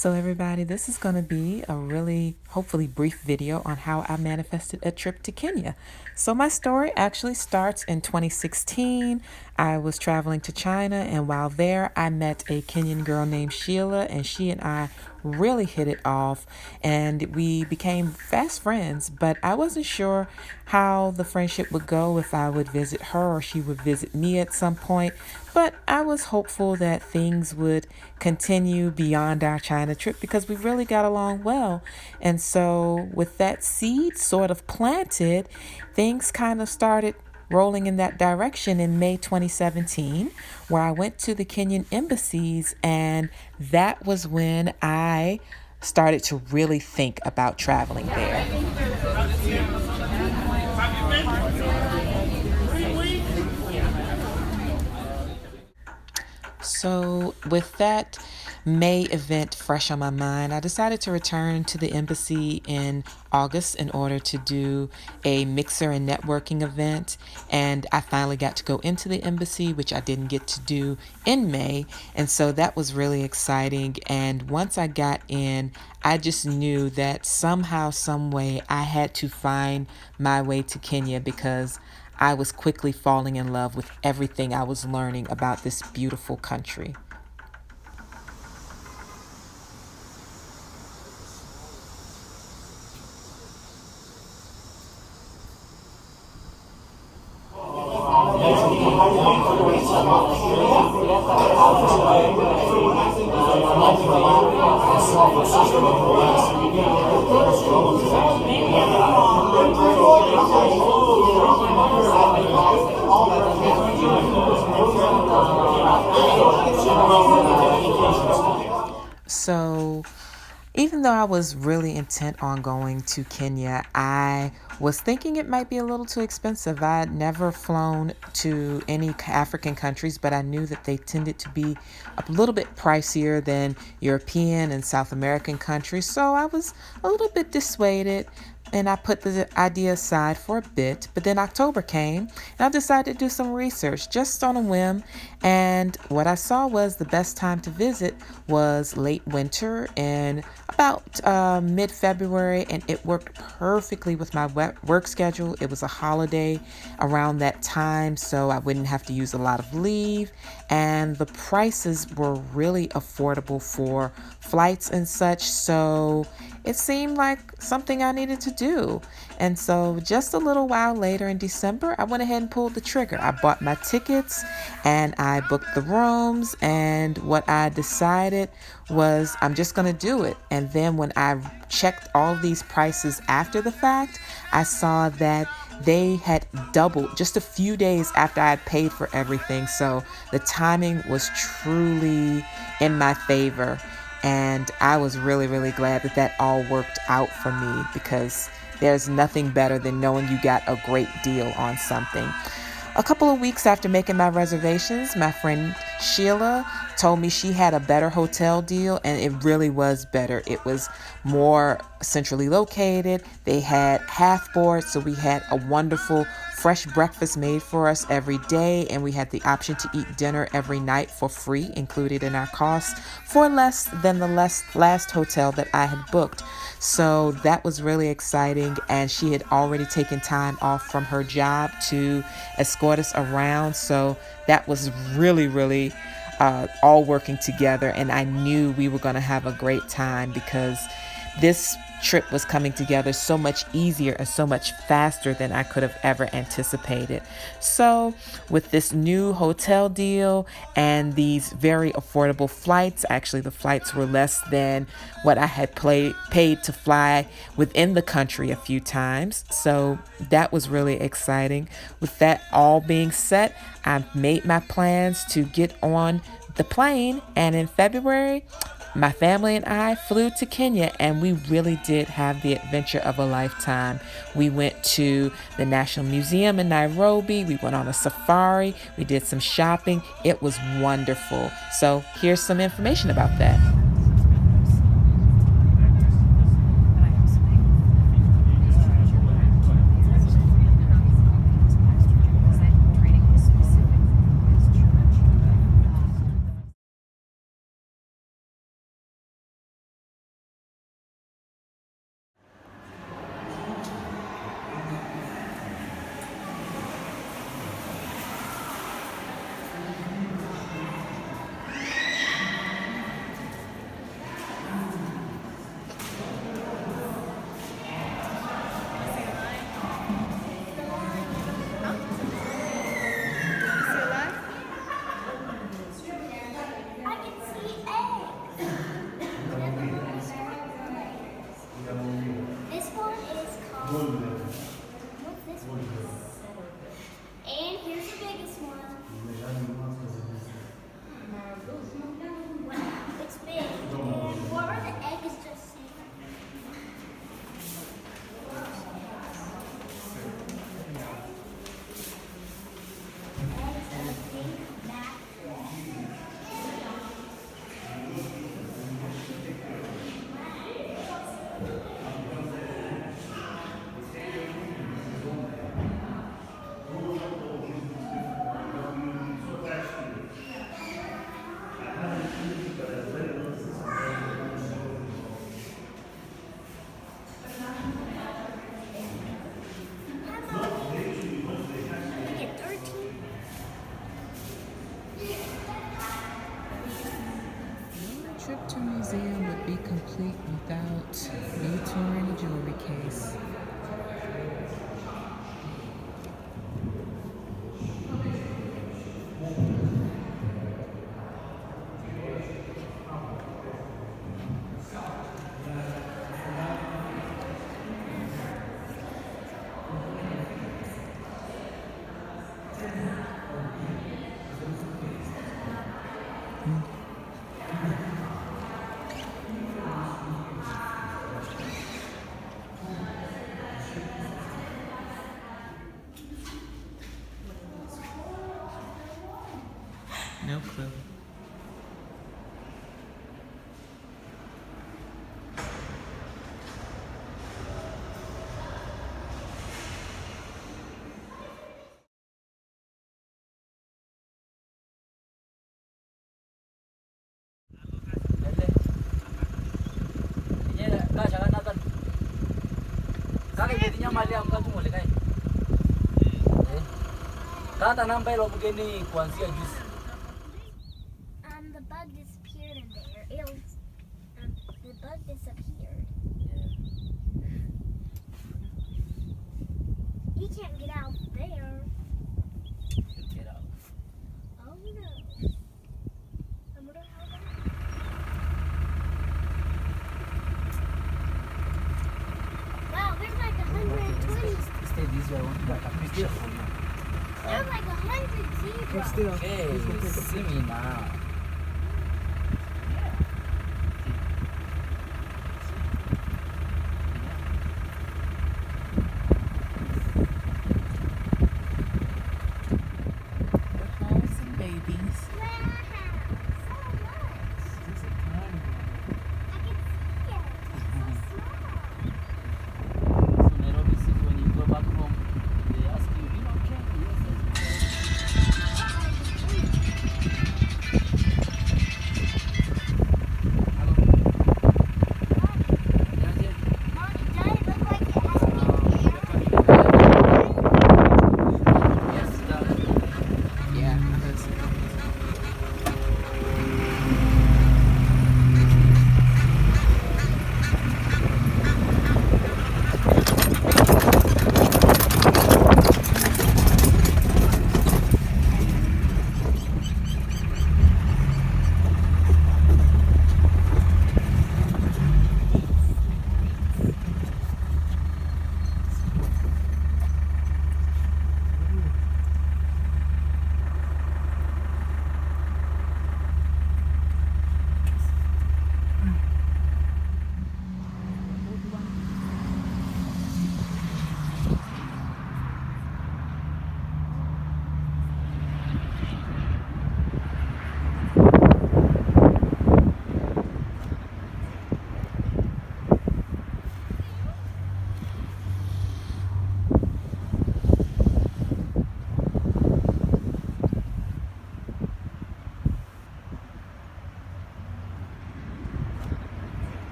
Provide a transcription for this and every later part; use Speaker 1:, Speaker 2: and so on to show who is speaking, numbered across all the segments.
Speaker 1: So everybody, this is going to be a really hopefully brief video on how I manifested a trip to Kenya. So my story actually starts in 2016. I was traveling to China, and while there I met a Kenyan girl named Sheila, and she and I really hit it off and we became fast friends, but I wasn't sure how the friendship would go, if I would visit her or she would visit me at some point. But I was hopeful that things would continue beyond our China trip because we really got along well. And so, with that seed sort of planted, things kind of started rolling in that direction in May 2017, where I went to the Kenyan embassies, and that was when I started to really think about traveling there. So, with that May event fresh on my mind, I decided to return to the embassy in August in order to do a mixer and networking event. And I finally got to go into the embassy, which I didn't get to do in May. And so that was really exciting. And once I got in, I just knew that somehow, some way, I had to find my way to Kenya because I was quickly falling in love with everything I was learning about this beautiful country. So, even though I was really intent on going to Kenya, I was thinking it might be a little too expensive. I had never flown to any African countries, but I knew that they tended to be a little bit pricier than European and South American countries. So I was a little bit dissuaded, and I put the idea aside for a bit. But then October came, and I decided to do some research just on a whim. And what I saw was the best time to visit was late winter and about mid-February, and it worked perfectly with my work schedule. It was a holiday around that time, so I wouldn't have to use a lot of leave, and the prices were really affordable for flights and such. So it seemed like something I needed to do. And so just a little while later in December, I went ahead and pulled the trigger. I bought my tickets and I booked the rooms. And what I decided was I'm just going to do it. And then when I checked all these prices after the fact, I saw that they had doubled just a few days after I had paid for everything. So the timing was truly in my favor. And I was really, really glad that that all worked out for me because there's nothing better than knowing you got a great deal on something. A couple of weeks after making my reservations, my friend Sheila told me she had a better hotel deal, and it really was better. It was more centrally located. They had half board, so we had a wonderful fresh breakfast made for us every day, and we had the option to eat dinner every night for free, included in our cost, for less than the last hotel that I had booked. So that was really exciting, and she had already taken time off from her job to escort us around. So that was really, really all working together, and I knew we were going to have a great time because this trip was coming together so much easier and so much faster than I could have ever anticipated. So with this new hotel deal and these very affordable flights, actually the flights were less than what I had paid to fly within the country a few times. So that was really exciting. With that all being set, I made my plans to get on the plane, and in February, my family and I flew to Kenya, and we really did have the adventure of a lifetime. We went to the National Museum in Nairobi. We went on a safari. We did some shopping. It was wonderful. So here's some information about that. trip to a museum would be complete without me touring a jewelry case. No clue.
Speaker 2: Kata namba ile mgeni kuanzia juzi.
Speaker 3: The bug disappeared in there. The bug disappeared. He can't get out there.
Speaker 2: Get out.
Speaker 3: Oh no. I wonder how that. Wow, there's like 120.
Speaker 2: Stay this way. I want to back up. Stay for you.
Speaker 3: There's like 100 zebras.
Speaker 2: Okay, see me now.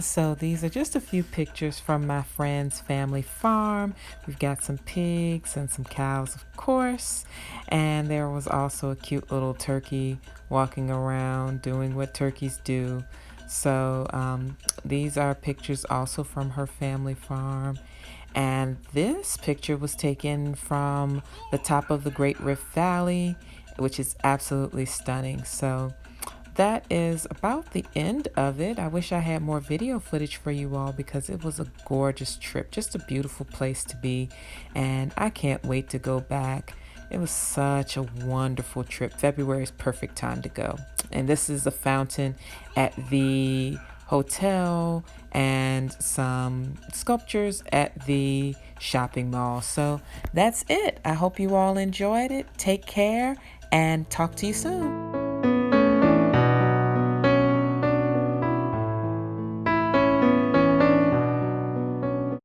Speaker 1: So these are just a few pictures from my friend's family farm. We've got some pigs and some cows, of course. And there was also a cute little turkey walking around doing what turkeys do. So these are pictures also from her family farm. And this picture was taken from the top of the Great Rift Valley, which is absolutely stunning. So that is about the end of it. I wish I had more video footage for you all because it was a gorgeous trip, just a beautiful place to be, and I can't wait to go back. It was such a wonderful trip. February is perfect time to go. And this is a fountain at the hotel and some sculptures at the shopping mall. So that's it. I hope you all enjoyed it. Take care and talk to you soon.